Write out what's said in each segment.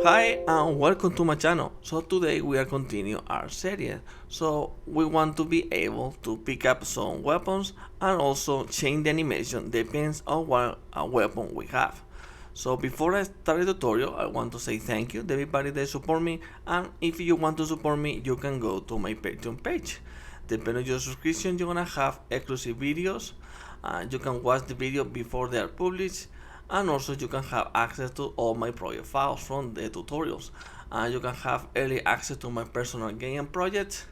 Hi and welcome to my channel. So today we are continuing our series. So we want to be able to pick up some weapons and also change the animation depends on what weapon we have. So before I start the tutorial, I want to say thank you to everybody that support me, and if you want to support me, you can go to my Patreon page. Depending on your subscription, you're gonna have exclusive videos. You can watch the video before they are published, and also you can have access to all my project files from the tutorials. You can have early access to my personal game projects,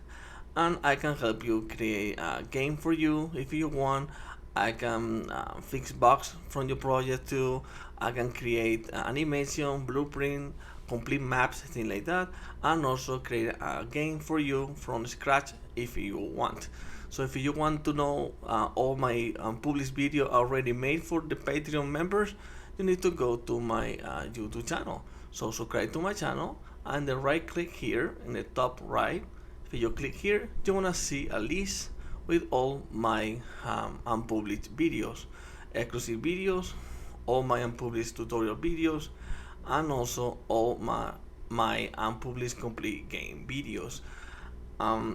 and I can help you create a game for you if you want. I can fix bugs from your project too. I can create animation, blueprint, complete maps, things like that, and also create a game for you from scratch if you want. So if you want to know all my published video already made for the Patreon members, you need to go to my YouTube channel. So subscribe to my channel and then right click here in the top right. If you click here, you're gonna see a list with all my unpublished videos, exclusive videos, all my unpublished tutorial videos, and also all my unpublished complete game videos.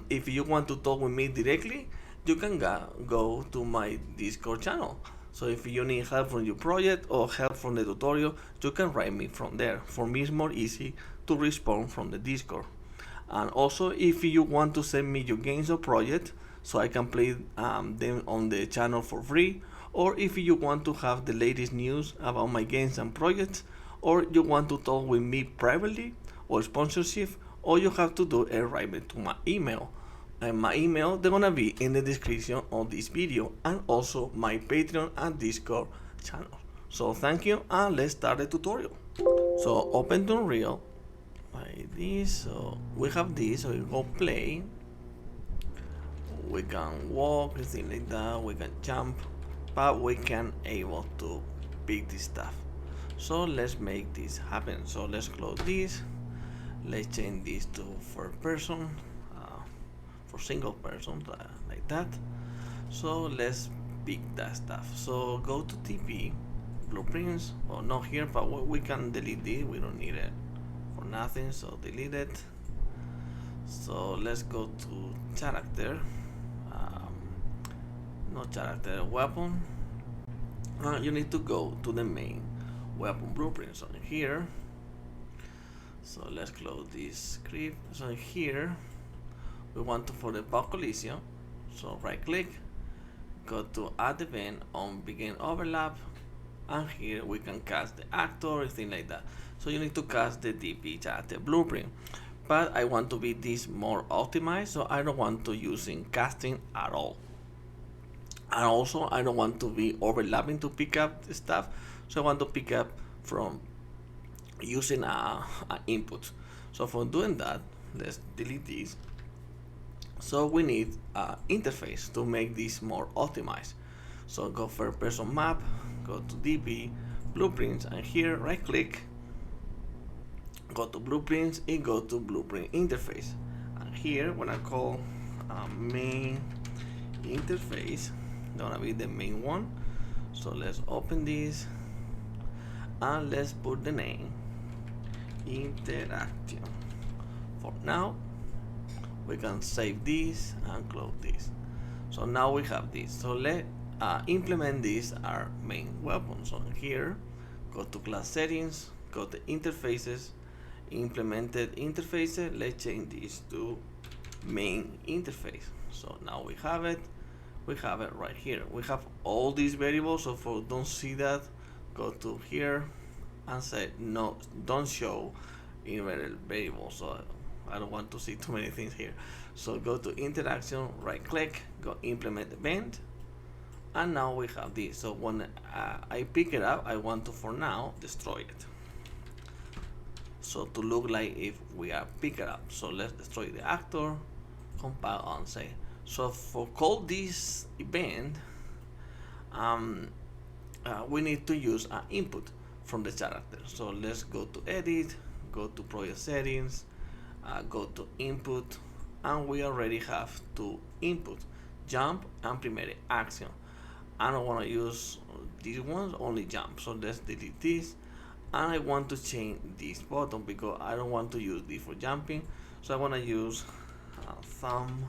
If you want to talk with me directly, you can go to my Discord channel. So if you need help from your project or help from the tutorial, you can write me from there. For me, it's more easy to respond from the Discord. And also, if you want to send me your games or project, so I can play them on the channel for free, or if you want to have the latest news about my games and projects, or you want to talk with me privately or sponsorship, all you have to do is write me to my email. And my email, they're gonna be in the description of this video, and also my Patreon and Discord channel. So thank you, and let's start the tutorial. So open to Unreal like this. So we have this, so we go play. We can walk, things like that. We can jump, but we can able to pick this stuff. So let's make this happen. So let's close this. Let's change this to first person, for single person, like that. So let's pick that stuff. So go to TP, blueprints, well not here, but we can delete this, we don't need it for nothing, so delete it. So let's go to character, not character, weapon. You need to go to the main weapon blueprint, so here. So let's close this script. So here we want to for the box collision, so right click, go to add event on begin overlap, and here we can cast the actor, thing like that. So you need to cast the DP character blueprint, but I want to be this more optimized, so I don't want to using casting at all. And also I don't want to be overlapping to pick up the stuff, so I want to pick up from using a input. So for doing that, let's delete this. So we need an interface to make this more optimized. So go first person map, go to DP, blueprints, and here right click, go to blueprints and go to blueprint interface. And here when I call main interface, gonna be the main one. So let's open this and let's put the name interaction. For now, we can save this and close this. So now we have this. So let implement this our main weapon. So here, go to class settings, go to interfaces, implemented interfaces. Let's change this to main interface. So now we have it. We have it right here. We have all these variables. So for don't see that, go to here and say no, don't show invalid variables. So I don't want to see too many things here. So go to interaction, right click, go implement event, and now we have this. So when I pick it up, I want to for now destroy it. So to look like if we are pick it up. So let's destroy the actor, compile and say. So for call this event, we need to use an input from the character. So let's go to edit, go to project settings, go to input, and we already have two inputs, jump and primary action. I don't want to use these ones, only jump. So let's delete this and I want to change this button because I don't want to use this for jumping, so I want to use thumb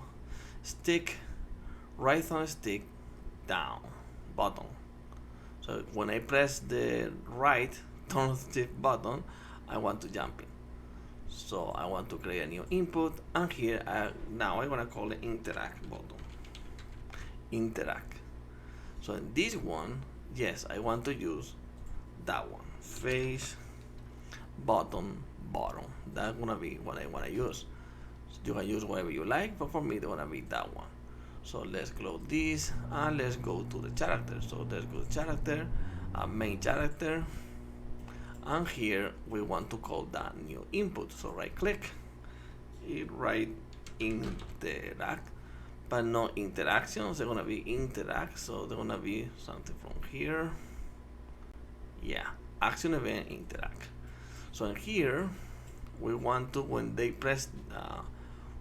stick, right thumb stick down button. So when I press the right thumb stick button, I want to jump in. So I want to create a new input, and here now I'm gonna call it interact button. Interact. So in this one, yes, I want to use that one. Face, button, bottom. That's gonna be what I wanna use. So you can use whatever you like, but for me, they're gonna be that one. So let's close this and let's go to the character. So let's go to character, main character, and here we want to call that new input. So right click, write interact, but no interactions. They're gonna be interact. So they're gonna be something from here. Yeah, action event interact. So in here we want to, when they press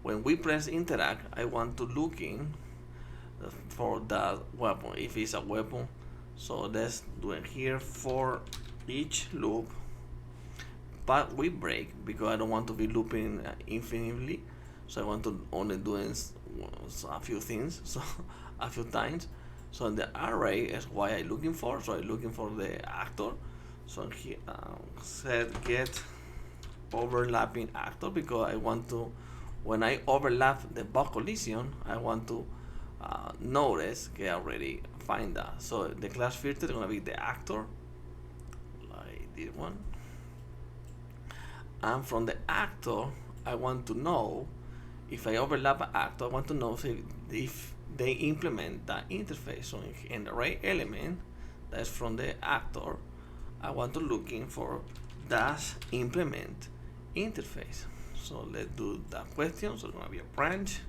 when we press interact, I want to look in for that weapon if it's a weapon. So let's do it here for each loop, but we break because I don't want to be looping infinitely, so I want to only do a few things, so a few times. So the array is what I'm looking for, so I'm looking for the actor. So here set get overlapping actor because I want to, when I overlap the box collision, I want to notice I already find that. So the class filter is going to be the actor, like this one, and from the actor I want to know if I overlap an actor, I want to know if they implement that interface. So in the right element that's from the actor, I want to look in for dash implement interface. So let's do that question. So it's going to be a branch.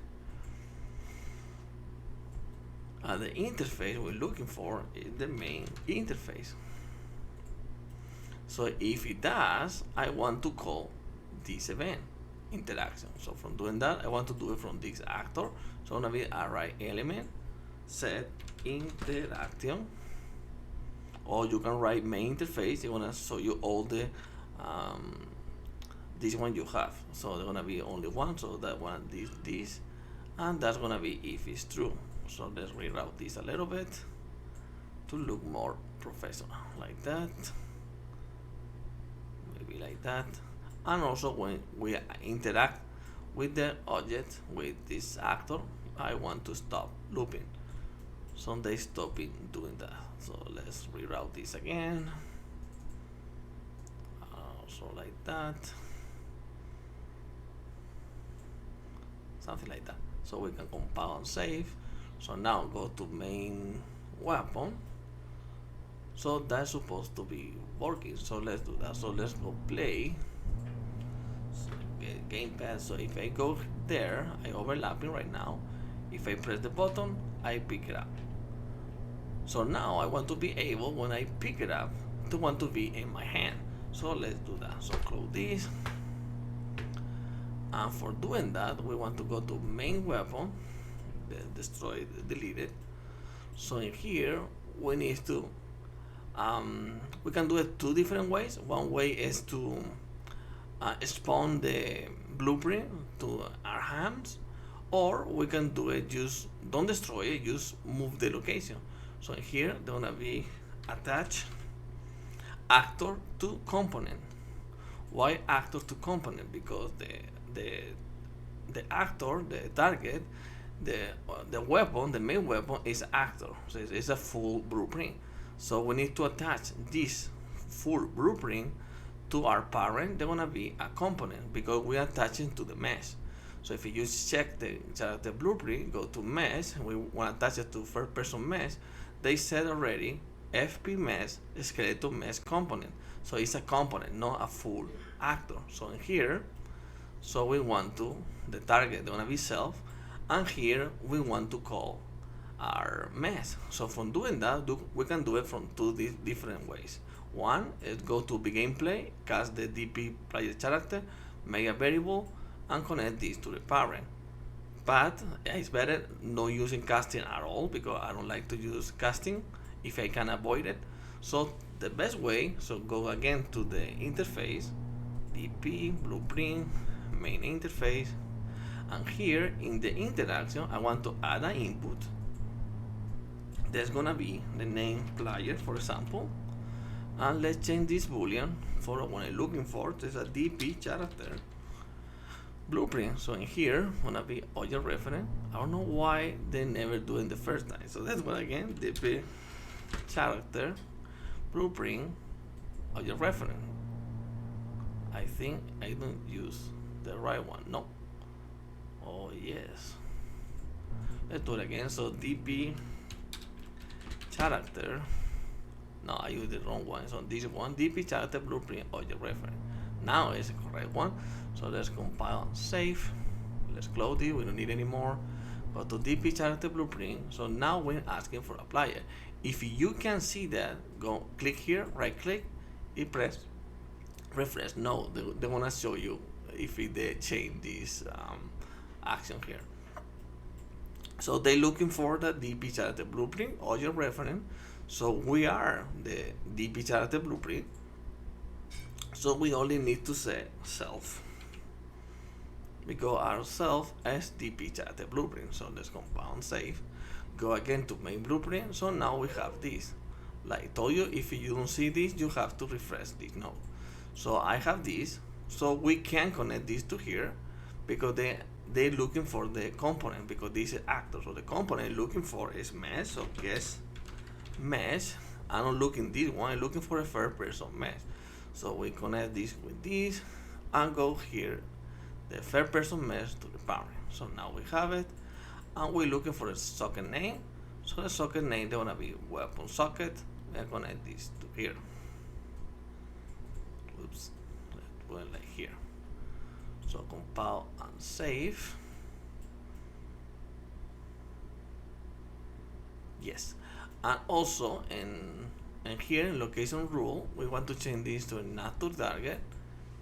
The interface we're looking for is the main interface. So if it does, I want to call this event interaction. So from doing that, I want to do it from this actor. So I'm gonna be array element set interaction, or you can write main interface. It's gonna show you all the this one you have. So they're gonna be only one. So that one, this, and that's gonna be if it's true. So let's reroute this a little bit to look more professional, like that, maybe like that. And also when we interact with the object, with this actor, I want to stop looping. So they stop doing that. So let's reroute this again. So like that, something like that. So we can compile and save. So now go to main weapon. So that's supposed to be working. So let's do that. So let's go play. So gamepad. So if I go there, I overlapping right now. If I press the button, I pick it up. So now I want to be able, when I pick it up, to want to be in my hand. So let's do that. So close this. And for doing that, we want to go to main weapon, destroy, delete it. So in here, we need to, we can do it two different ways. One way is to spawn the blueprint to our hands, or we can do it, just don't destroy it, just move the location. So in here, they're gonna be attach actor to component. Why actor to component? Because the actor, the target, the weapon, the main weapon is actor. So it's a full blueprint. So we need to attach this full blueprint to our parent. They're gonna be a component because we are attaching to the mesh. So if you just check the blueprint, go to mesh, and we want to attach it to first person mesh, they said already FP mesh skeleton mesh component. So it's a component, not a full actor. So in here, so we want to, the target, they're gonna be self, and here we want to call our mesh. So from doing that, we can do it from two different ways. One is go to begin play, cast the DP player character, make a variable, and connect this to the parent. But it's better not using casting at all because I don't like to use casting if I can avoid it. So the best way, so go again to the interface, DP, blueprint, main interface, and here in the interaction, I want to add an input. There's gonna be the name player, for example, and let's change this boolean for what I'm looking for. There's a DP character blueprint. So in here, gonna be object reference. I don't know why they never do it the first time. So that's what again, DP character blueprint object reference. I think I don't use the right one. No. Oh yes. Let's do it again. So DP character. No, I used the wrong one. So this one, DP character blueprint object reference. Now it's the correct one. So let's compile and save. Let's close it. We don't need any more. Go to DP character blueprint. So now we're asking for a player. If you can see that, go click here, right click, it press refresh. No, they wanna show you if they change this action here. So they're looking for the DP character blueprint object reference. So we are the DP character blueprint. So we only need to say self, because our self is DP character blueprint. So let's compile and save. Go again to main blueprint. So now we have this. Like I told you, if you don't see this, you have to refresh this node. So I have this. So we can connect this to here because they're looking for the component, because this is actor. So the component looking for is mesh. So guess mesh. I'm not looking this one. I'm looking for a third person mesh. So we connect this with this and go here, the third person mesh to the parent. So now we have it, and we're looking for a socket name. So the socket name, they're gonna be weapon socket. We're gonna connect this to here. Oops, let's put it like here. So compile and save. Yes, and also in here in location rule, we want to change this to not to target.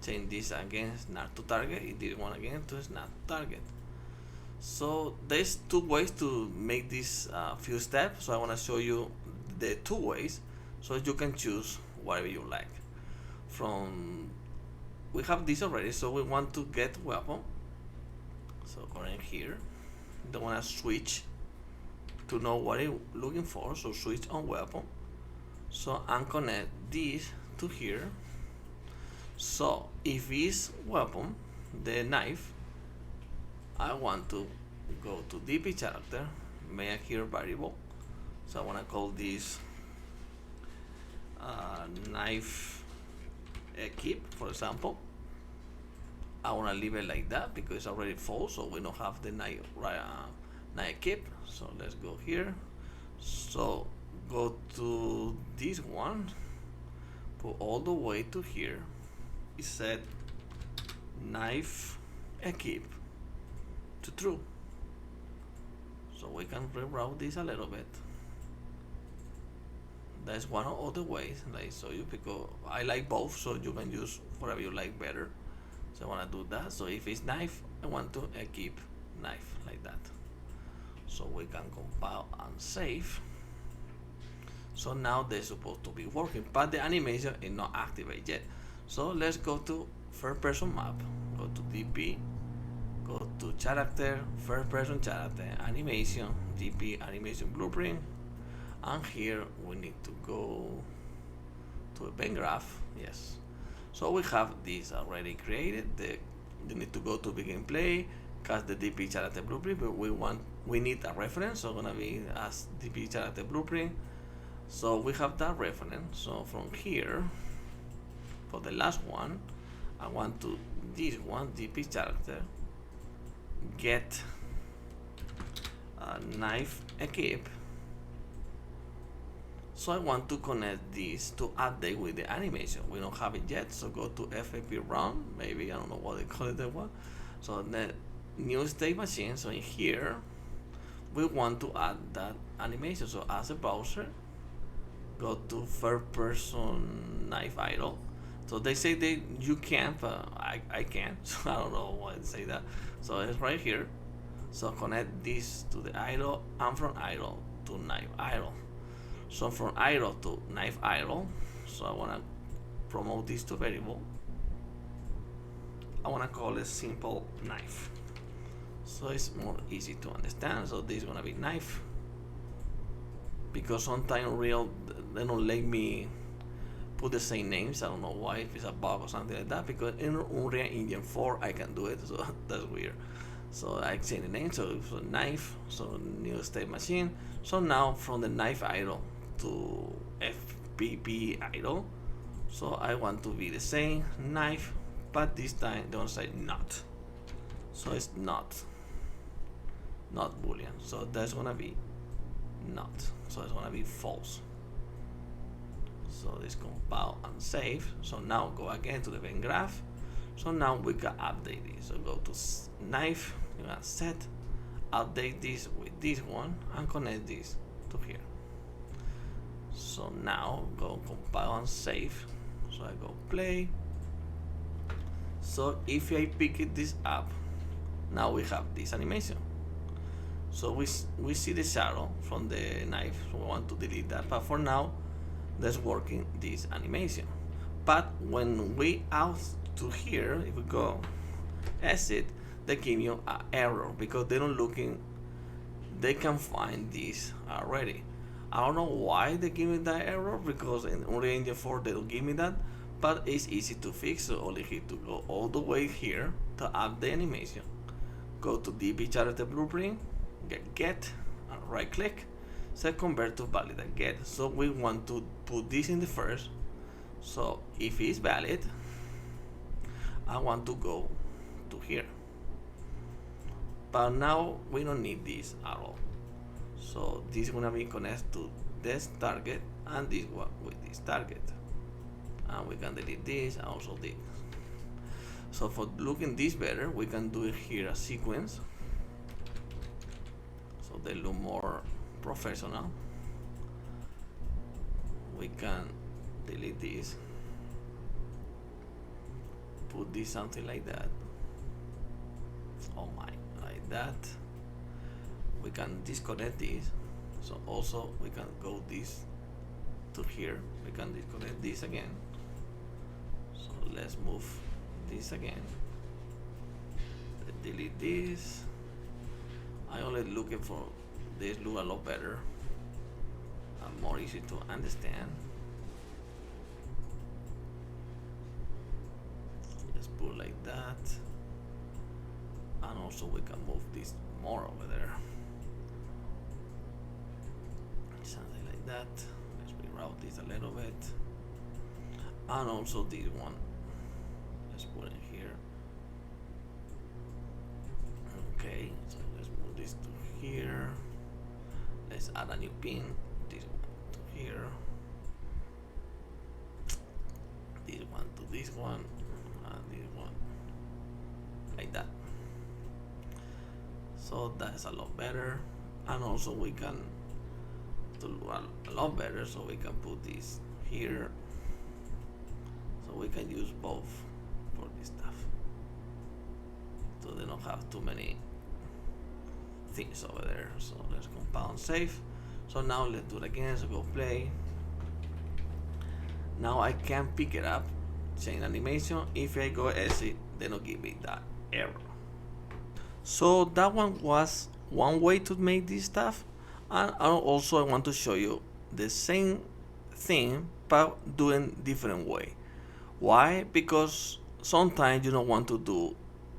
Change this again, not to target. This one again to not target. So there's two ways to make this few steps. So I want to show you the two ways, so you can choose whatever you like. We have this already, so we want to get weapon. So go in here. Don't want to switch to know what I'm looking for. So switch on weapon. So I'm connect this to here. So if it's weapon, the knife, I want to go to DP character, make here variable. So I want to call this knife equip, for example. I want to leave it like that because it's already full, so we don't have the knife equip. So let's go here. So go to this one, put all the way to here. It said knife equip to true. So we can reroute this a little bit. That's one of the ways, like, so you pick up, I like both, so you can use whatever you like better. So I want to do that. So if it's knife, I want to equip knife like that. So we can compile and save. So now they're supposed to be working, but the animation is not activated yet. So let's go to third person map, go to DP, go to character, third person character, animation, DP animation blueprint, and here we need to go to event graph. Yes. So we have this already created. You need to go to begin play, cast the DP character blueprint, but we need a reference, so gonna be as DP character blueprint. So we have that reference. So from here, for the last one, I want to this one DP character get a knife equip. So I want to connect this to update with the animation. We don't have it yet, so go to FAP run. Maybe I don't know what they call it that one. So the new state machine. So in here, we want to add that animation. So as a browser, go to third person knife idle. So they say you can't, but I can. So I don't know why they say that. So it's right here. So connect this to the idle and from idle to knife idle. So from idle to knife idle, so I want to promote this to variable. I want to call it simple knife, so it's more easy to understand. So this is going to be knife, because sometimes Unreal they don't let me put the same names. I don't know why, if it's a bug or something like that, because in Unreal Engine 4 I can do it, so that's weird. So I change the name, so knife, so new state machine. So now from the knife idle to FPP idle, so I want to be the same knife, but this time don't say not. So it's not boolean, so that's gonna be not, so it's gonna be false. So this compile and save. So now go again to the event graph. So now we can update this. So go to knife, you're gonna set, update this with this one, and connect this to here. So now go compile and save. So I go play. So if I pick this up, now we have this animation. So we see the shadow from the knife, so we want to delete that, but for now that's working this animation. But when we out to here, if we go exit, they give you an error because they don't looking, they can find this already. I don't know why they give me that error, because in Unreal Engine 4 they don't give me that, but it's easy to fix. So only need to go all the way here to add the animation, go to DB character blueprint, get and right click, set convert to valid and get. So we want to put this in the first, so if it's valid I want to go to here, but now we don't need this at all. So this is gonna be connected to this target and this one with this target, and we can delete this and also this. So for looking this better, we can do it here a sequence, so they look more professional. We can delete this, put this something like that. Oh my, like that. We can disconnect this, so also we can go this to here. We can disconnect this again. So let's move this again. Delete this. I only looking for this look a lot better and more easy to understand. Let's put like that, and also we can move this more over there, something like that. Let's reroute this a little bit, and also this one, let's put it here. Okay, so let's move this to here. Let's add a new pin, this one to here, this one to this one, and this one, like that. So that's a lot better, and also we can do a lot better, so we can put this here, so we can use both for this stuff, so they don't have too many things over there. So let's compile and save. So now let's do it again. So go play. Now I can pick it up, change animation. If I go exit, they don't give me that error. So that one was one way to make this stuff, and also I want to show you the same thing but doing different way. Why? Because sometimes you don't want to do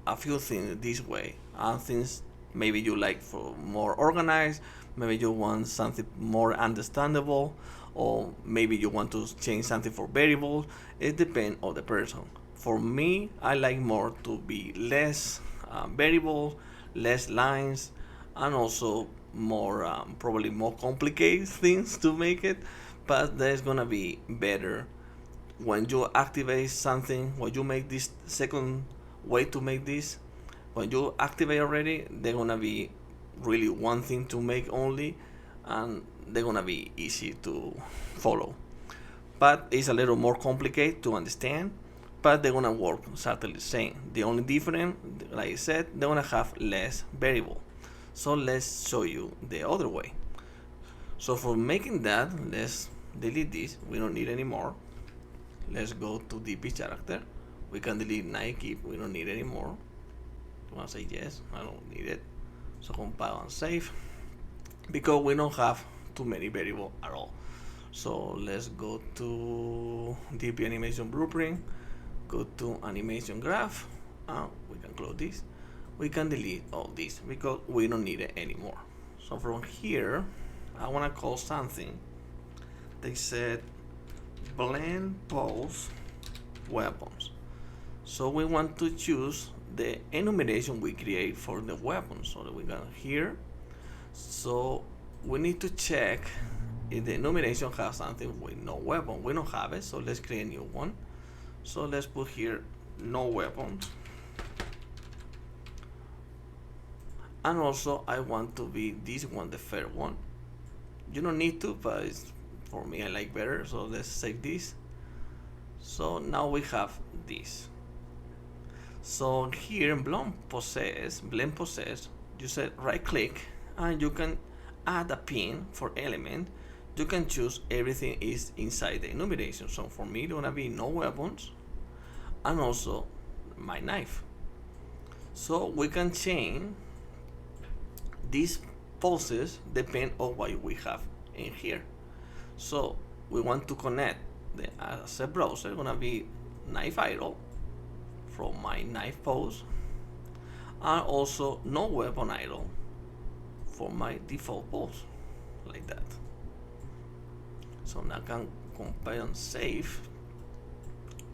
a few things this way, and things maybe you like for more organized, maybe you want something more understandable, or maybe you want to change something for variables. It depends on the person. For me, I like more to be less variable, less lines, and also more probably more complicated things to make it, but that's gonna be better when you activate something. When you make this second way to make this, when you activate already, they're gonna be really one thing to make only, and they're gonna be easy to follow. But it's a little more complicated to understand, but they're gonna work exactly the same. The only difference, like I said, they're gonna have less variable. So let's show you the other way. So for making that, let's delete this. We don't need anymore. Let's go to DP character. We can delete Nike. We don't need anymore. I want to say yes. I don't need it. So compile and save, because we don't have too many variables at all. So let's go to DP animation blueprint. Go to animation graph. We can close this. We can delete all this because we don't need it anymore. So from here, I want to call something. They said blend pose weapons. So we want to choose the enumeration we create for the weapon. So that we got here. So we need to check if the enumeration has something with no weapon. We don't have it, so let's create a new one. So let's put here no weapons. And also I want to be this one, the first one. You don't need to, but for me I like better, so let's save this. So now we have this. So here in blend possess, you said right click and you can add a pin for element. You can choose everything is inside the enumeration. So for me it's gonna be no weapons and also my knife. So we can change these poses depend on what we have in here. So we want to connect the asset browser, gonna be knife idle from my knife pose, and also no weapon idle for my default pose, like that. So now I can compile and save.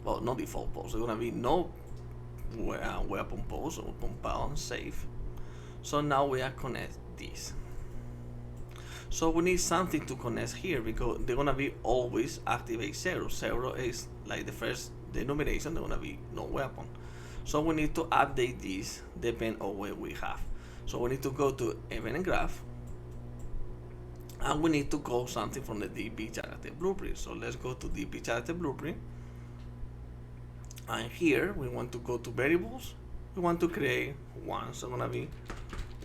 Well, no default pose, it's gonna be no weapon pose, so compile and save. So now we are connect this. So we need something to connect here because they're gonna be always activate 0. 0 is like the first denomination, they're gonna be no weapon. So we need to update this depend on what we have. So we need to go to event and graph, and we need to call something from the DP character blueprint. So let's go to DP character blueprint, and here we want to go to variables. We want to create one, so gonna be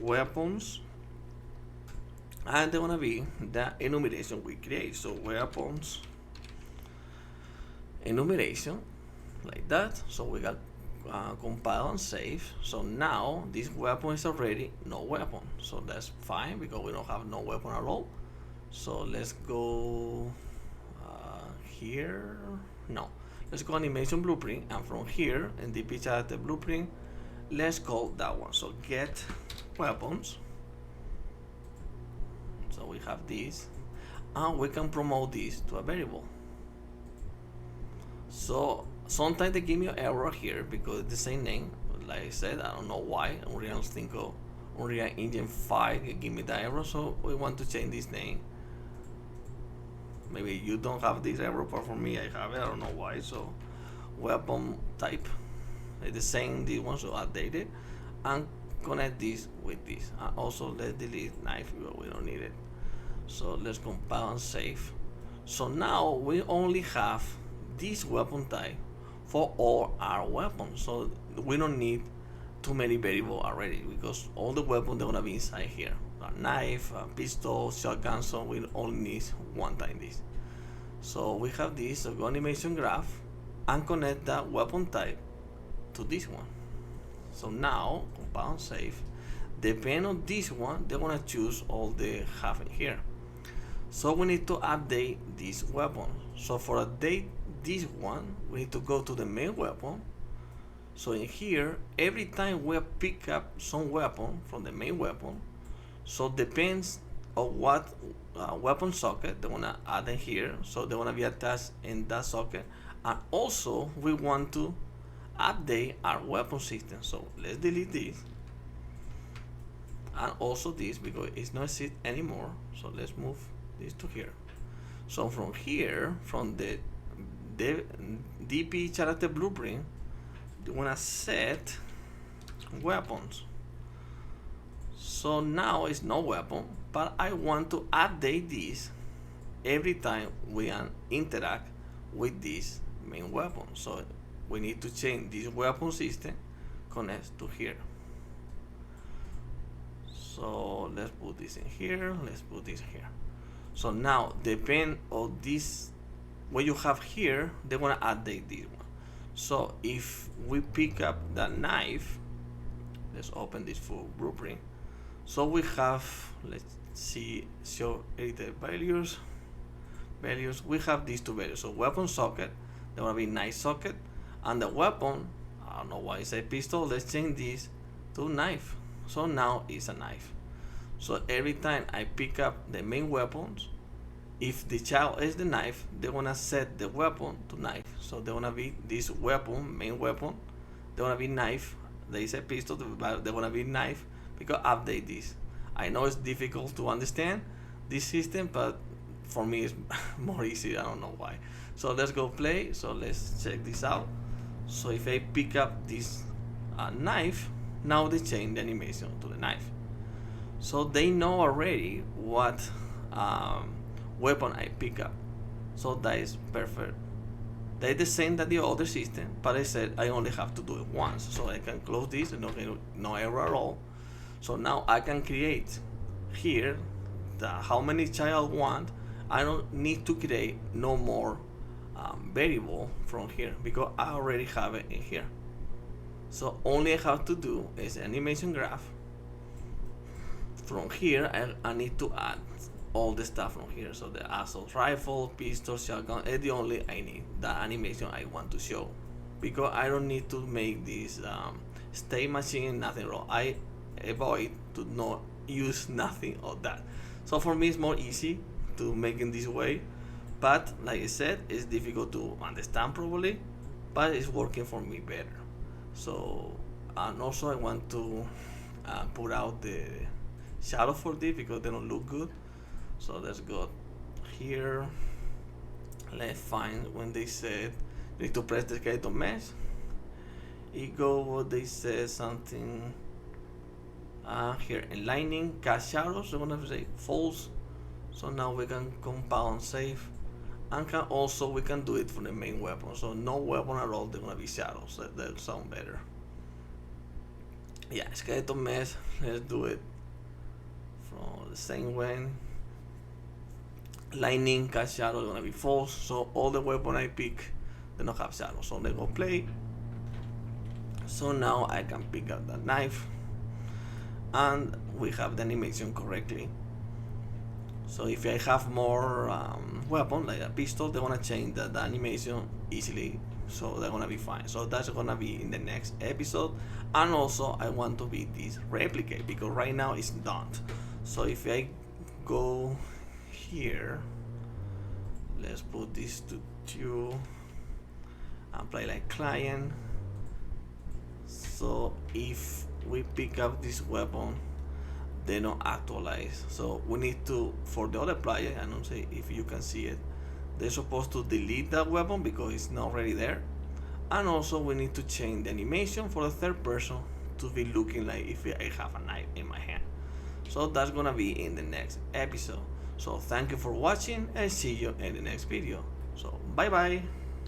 weapons, and they're gonna be the enumeration we create. So weapons enumeration, like that. So we got compile and save. So now this weapon is already no weapon, so that's fine because we don't have no weapon at all. So let's go here. No, let's go animation blueprint, and from here in the DP character blueprint, let's call that one. So get weapons. So we have this, and we can promote this to a variable. So sometimes they give me an error here because it's the same name. Like I said, I don't know why. Unreal Engine 5 give me the error, so we want to change this name. Maybe you don't have this error, but for me I have it. I don't know why. So weapon type, it's the same this one, so update it and connect this with this. And also let's delete knife because we don't need it. So let's compile and save. So now we only have this weapon type for all our weapons. So we don't need too many variables already because all the weapons they're gonna be inside here. A knife, a pistol, shotgun, so we only need one time this. So we have this, so go animation graph and connect that weapon type to this one. So now compile and save. Depending on this one, they're gonna choose all they have in here. So we need to update this weapon. So for update this one, we need to go to the main weapon. So in here, every time we pick up some weapon from the main weapon, so depends on what weapon socket they wanna add in here. So they wanna be attached in that socket, and also we want to update our weapon system. So let's delete this, and also this because it's not exist anymore. So let's move this to here. So from here, from the DP character blueprint, you wanna set weapons. So now it's no weapon, but I want to update this every time we interact with this main weapon. So we need to change this weapon system connect to here. So let's put this in here, let's put this here. So now, depend on this, what you have here, they want to update this one. So if we pick up the knife, let's open this full blueprint. So we have, let's see, show edited values. We have these two values. So weapon socket, they want to be knife socket, and the weapon, I don't know why it's a pistol, let's change this to knife. So now it's a knife. So every time I pick up the main weapons, if the child is the knife, they wanna set the weapon to knife. So they wanna be this weapon, main weapon, they wanna be knife. There is a pistol, they wanna be knife, because update this. I know it's difficult to understand this system, but for me it's more easy, I don't know why. So let's go play, so let's check this out. So if I pick up this knife, now they change the animation to the knife. So they know already what weapon I pick up. So that is perfect. They're the same that the other system, but I said I only have to do it once. So I can close this and no error at all. So now I can create here the how many child want. I don't need to create no more variable from here because I already have it in here. So only I have to do is animation graph. From here I need to add all the stuff from here. So the assault rifle, pistol, shotgun is the only I need, the animation I want to show, because I don't need to make this state machine, nothing wrong. I avoid to not use nothing of that. So for me it's more easy to make in this way, but like I said, it's difficult to understand probably, but it's working for me better. So and also I want to put out the shadow for this because they don't look good. So let's go here. Let's find when they said you need to press the skeleton mesh. It go what they said something here in lightning cast shadows. They're gonna say false. So now we can compound save, and can also we can do it for the main weapon. So no weapon at all, they're gonna be shadows. That'll sound better. Yeah, skeleton mesh. Let's do it from the same way. Lightning cast shadow is gonna be false. So all the weapon I pick, they don't have shadow. So they go play. So now I can pick up the knife, and we have the animation correctly. So if I have more weapon like a pistol, they wanna change the animation easily, so they're gonna be fine. So that's gonna be in the next episode. And also I want to be this replicate because right now it's not. So if I go here, let's put this to 2 and play like client. So if we pick up this weapon, they don't actualize. So we need to, for the other player, I don't say if you can see it, they're supposed to delete that weapon because it's not already there. And also we need to change the animation for the third person to be looking like if I have a knife in my hand. So that's gonna be in the next episode. So thank you for watching and see you in the next video. So bye bye.